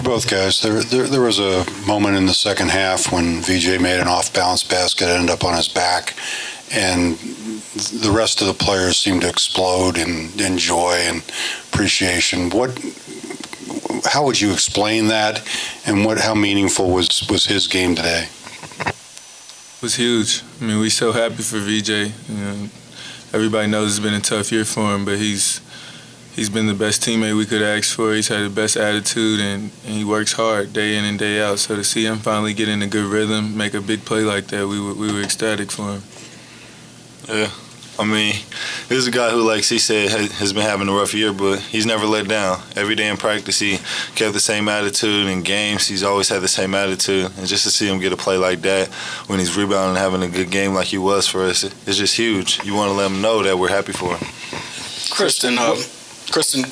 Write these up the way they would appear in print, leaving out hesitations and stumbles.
both guys, there was a moment in the second half when VJ made an off-balance basket, ended up on his back, and the rest of the players seemed to explode in joy and appreciation. How would you explain that, and how meaningful was his game today? It was huge. I mean, we're so happy for VJ. You know, everybody knows it's been a tough year for him, but he's been the best teammate we could ask for. He's had the best attitude, and he works hard day in and day out. So to see him finally get in a good rhythm, make a big play like that, we were ecstatic for him. Yeah, I mean, this is a guy who, like he said, has been having a rough year, but he's never let down. Every day in practice, he kept the same attitude. In games, he's always had the same attitude. And just to see him get a play like that when he's rebounding and having a good game like he was for us, it's just huge. You want to let him know that we're happy for him. Christen,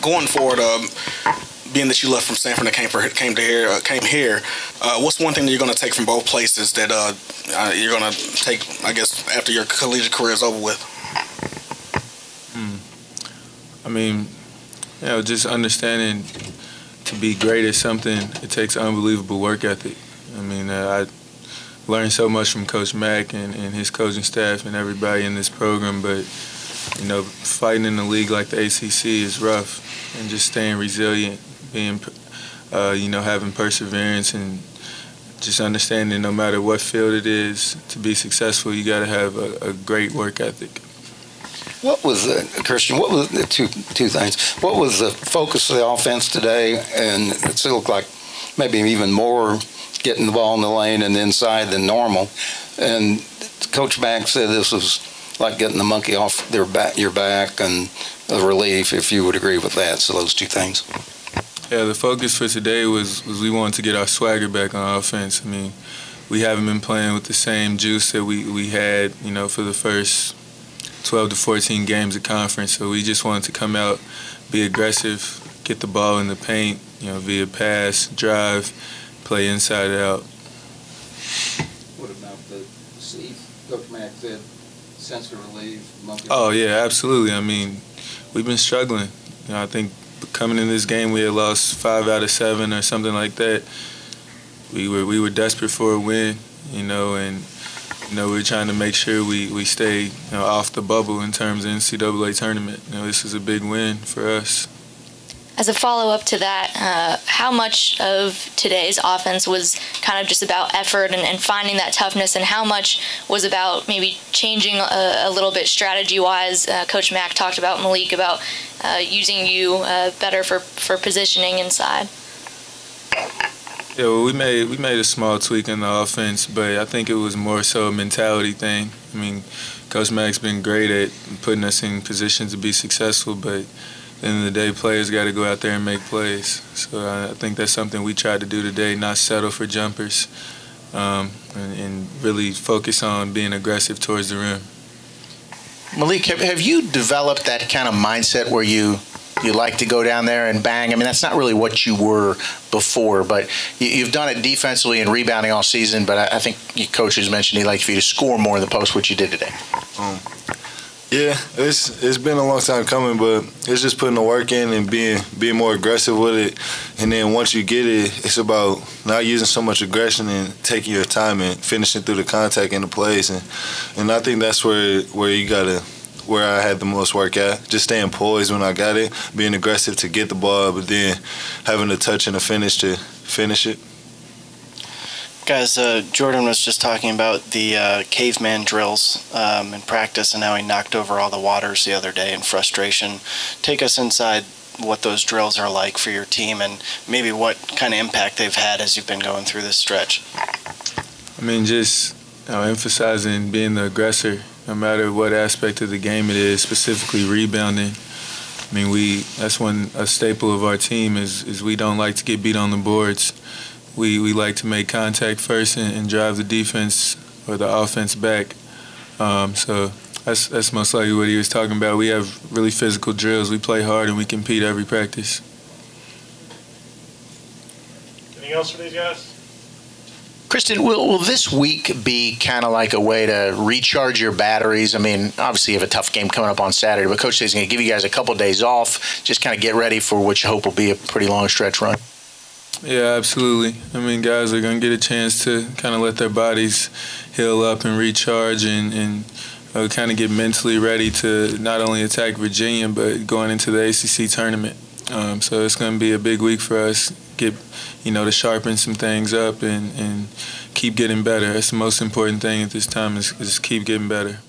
going forward, being that you left from Stanford and came here, what's one thing that you're going to take from both places that you're going to take, I guess, after your collegiate career is over with? I mean, you know, just understanding to be great at something, it takes unbelievable work ethic. I mean, I learned so much from Coach Mack and his coaching staff and everybody in this program, but you know, fighting in a league like the ACC is rough, and just staying resilient, being, you know, having perseverance, and just understanding no matter what field it is, to be successful, you got to have a great work ethic. What was Christen? What was the two things? What was the focus of the offense today? And it still looked like maybe even more getting the ball in the lane and inside than normal. And Coach Mack said this was like getting the monkey off your back, and a relief, if you would agree with that. So those two things. Yeah, the focus for today was we wanted to get our swagger back on offense. I mean, we haven't been playing with the same juice that we had, you know, for the first 12 to 14 games of conference. So we just wanted to come out, be aggressive, get the ball in the paint, you know, via pass, drive, play inside out. What about the Steve? Coach Mack said sense of relief. Oh yeah, absolutely. I mean, we've been struggling. You know, I think coming in this game we had lost 5 out of 7 or something like that. We were desperate for a win, you know, and you know, we're trying to make sure we stay, you know, off the bubble in terms of NCAA tournament. You know, this is a big win for us. As a follow-up to that, how much of today's offense was kind of just about effort and finding that toughness, and how much was about maybe changing a little bit strategy-wise? Coach Mack talked about Malik, about using you better for positioning inside. Yeah, well, we made a small tweak in the offense, but I think it was more so a mentality thing. I mean, Coach Mack's been great at putting us in positions to be successful, but at the end of the day, players got to go out there and make plays. So I think that's something we tried to do today, not settle for jumpers, and really focus on being aggressive towards the rim. Malik, have you developed that kind of mindset where you like to go down there and bang? I mean, that's not really what you were before, but you've done it defensively and rebounding all season, but I think your coach has mentioned he'd like for you to score more in the post, which you did today. Yeah, it's been a long time coming, but it's just putting the work in and being more aggressive with it. And then once you get it, it's about not using so much aggression and taking your time and finishing through the contact and the plays. And I think that's where I had the most work at, just staying poised when I got it, being aggressive to get the ball, but then having the touch and the finish to finish it. Guys, Jordan was just talking about the caveman drills in practice and how he knocked over all the waters the other day in frustration. Take us inside what those drills are like for your team and maybe what kind of impact they've had as you've been going through this stretch. I mean, just emphasizing being the aggressor, no matter what aspect of the game it is, specifically rebounding. I mean, that's a staple of our team is we don't like to get beat on the boards. We like to make contact first and drive the defense or the offense back. So that's most likely what he was talking about. We have really physical drills. We play hard and we compete every practice. Anything else for these guys? Christen, will this week be kind of like a way to recharge your batteries? I mean, obviously you have a tough game coming up on Saturday, but Coach says he's going to give you guys a couple days off, just kind of get ready for what you hope will be a pretty long stretch run. Yeah, absolutely. I mean, guys are going to get a chance to kind of let their bodies heal up and recharge and kind of get mentally ready to not only attack Virginia, but going into the ACC tournament. So it's going to be a big week for us, to sharpen some things up and keep getting better. That's the most important thing at this time is keep getting better.